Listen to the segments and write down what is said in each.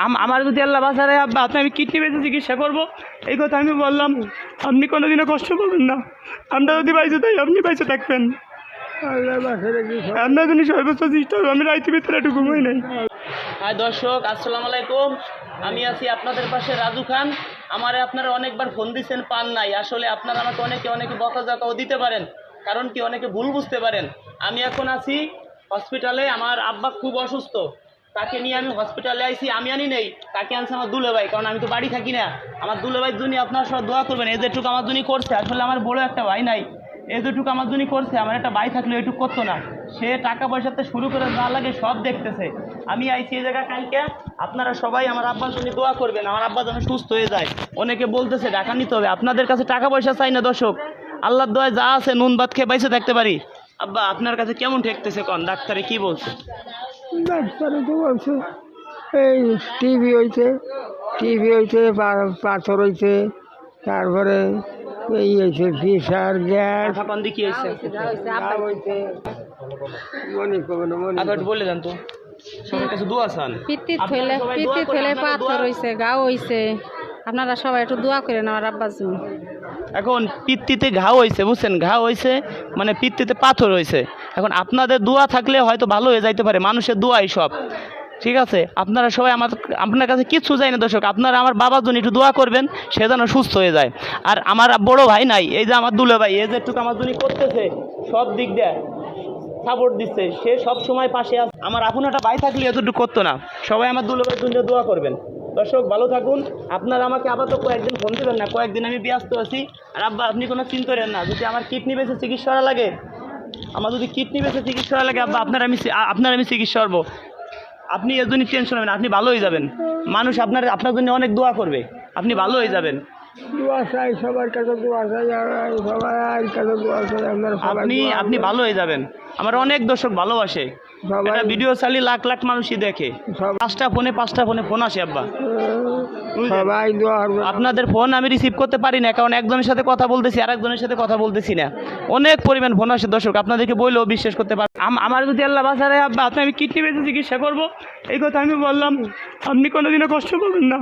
আমার যদি আল্লাহ বাঁচারে আব্বা আপনি আমি কিডনি বেঁচে চিকিৎসা করবো এই কথা আমি বললাম। আপনি কোনোদিনও কষ্ট করবেন না, আমরা যদি বাইচে তাই আপনি বাইচে থাকবেন। আপনার জন্য সর্বোচ্চ চেষ্টা করবো, আমি রাইতে ভিতরে একটু ঘুমাই নাই। হাই দর্শক, আসসালামু আলাইকুম। আমি আছি আপনাদের পাশে রাজু খান। আমারে আপনারা অনেকবার ফোন দিচ্ছেন, পান নাই। আসলে আপনারা আমাকে অনেকে বকাঝকাও দিতে পারেন, কারণ কি অনেকে ভুল বুঝতে পারেন। আমি এখন আছি হসপিটালে, আমার আব্বা খুব অসুস্থ, তাকে নিয়ে আমি হসপিটালে আইছি। আমি আনি নেই, তাকে আনছে আমার দুলে ভাই, কারণ আমি তো বাড়ি থাকি না। আমার দুলে ভাইয়ের জন্য আপনারা সব দোয়া করবেন। এই যেটুকু আমার জন্য করছে, আসলে আমার বড় একটা ভাই নাই, এই যেটুকু আমার জন্য করছে। আমার একটা ভাই থাকলে এটুকু করতো না। সে টাকা পয়সাতে শুরু করে যা লাগে সব দেখতেছে। আমি আইছি এই জায়গা কালকে, আপনারা সবাই আমার আব্বার জন্য দোয়া করবেন, আমার আব্বা যেন সুস্থ হয়ে যায়। অনেকে বলতেছে টাকা নিতে হবে, আপনাদের কাছে টাকা পয়সা চাই না দর্শক, আল্লাহর দোয়ায় যা আছে নুন ভাত খেয়ে বাইসে থাকতে পারি। আব্বা আপনার কাছে কেমন ঠেকতেছে কোন? ডাক্তারে কি বলছে? ডাক্তারে তো বলছে এই টিভি হয়েছে, পাথর হয়েছে, তারপরে এই হয়েছে প্রেশার, গ্যাস কি হয়েছে বলে দেন তো, সবার কাছে দোয়া চান। পিত্তি থইলে পাথর হয়েছে, ঘাও হয়েছে, আপনারা সবাই একটু দোয়া করেন আমার আব্বার জন্য। এখন পিত্তিতে ঘাও হয়েছে, বুঝছেন, ঘাও হয়েছে মানে পিত্তিতে পাথর হয়েছে। এখন আপনাদের দোয়া থাকলে হয়তো ভালো হয়ে যাইতে পারে, মানুষের দোয়াই সব। ঠিক আছে, আপনারা সবাই আপনার কাছে কিচ্ছু চাই না দর্শক, আপনারা আমার বাবার জন্য একটু দোয়া করবেন, সে যেন সুস্থ হয়ে যায়। আর আমার বড় ভাই নাই, এই যে আমার দুলে ভাই, এই যে একটু আমার জন্য করতেছে, সব দিক দিয়ে সাপোর্ট দিচ্ছে, সে সব সময় পাশে আছে। আমার আপন একটা ভাই থাকলে এতটুকু করতো না। সবাই আমার দুলে ভাইয়ের জন্য দোয়া করবেন। দর্শক ভালো থাকুন। আপনারা আমাকে আবার তো কয়েকদিন ফোন দেবেন না, কয়েকদিন আমি ব্যস্ত আছি। আর আব্বা আপনি কোনো চিন্তা করেন না, যদি আমার কিডনি বেঁচে চিকিৎসা লাগে, আমার যদি কিডনি বেঁচে চিকিৎসা লাগে আব্বা আপনার আমি চিকিৎসা করবো। আপনি এর জন্য টেনশন হবেন, আপনি ভালো হয়ে যাবেন। মানুষ আপনার জন্য অনেক দোয়া করবে, আপনি ভালো হয়ে যাবেন। দোয়া চাই, সবার কাছে দোয়া চাই, সবার কাছে দোয়া চাই। আপনি ভালো হয়ে যাবেন। আমার অনেক দর্শক ভালোবাসে, একটা ভিডিও চালিয়ে লাখ লাখ মানুষই দেখে, পাঁচটা ফোনে ফোন আসে আব্বা। সবাই দোয়া করবে। আপনাদের ফোন আমি রিসিভ করতে পারি না, কারণ একজনের সাথে কথা বলতেছি আর একজনের সাথে কথা বলতেছি না। অনেক পরিমাণ ফোন আসে দর্শক, আপনাদেরকে বললেও বিশ্বাস করতে পারেন। আমার যদি আল্লাহ বাঁচারে আব্বা আপনি আমি কিডনি বেঁচে চিকিৎসা করবো এই কথা আমি বললাম। আপনি কোনোদিনও কষ্ট করবেন না,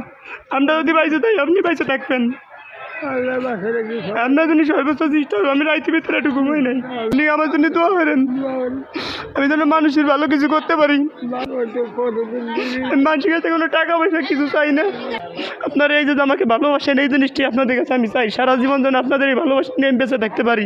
আমরা যদি বাইচে তাই আপনি বাইচে থাকবেন। আপনার জন্য সর্বোচ্চ চেষ্টা করবো, আমি রাইতে ভিতরে একটু ঘুমাই নাই। আপনি আমার জন্য দোয়া করেন, আমি যেন মানুষের ভালো কিছু করতে পারি। মানুষের কাছে কোনো টাকা পয়সা কিছু চাই না। আপনারা এই যে আমাকে ভালোবাসেন, এই জিনিসটি আপনাদের কাছে আমি চাই, সারা জীবন যেন আপনাদের এই ভালোবাসা নিয়ে বেঁচে থাকতে পারি।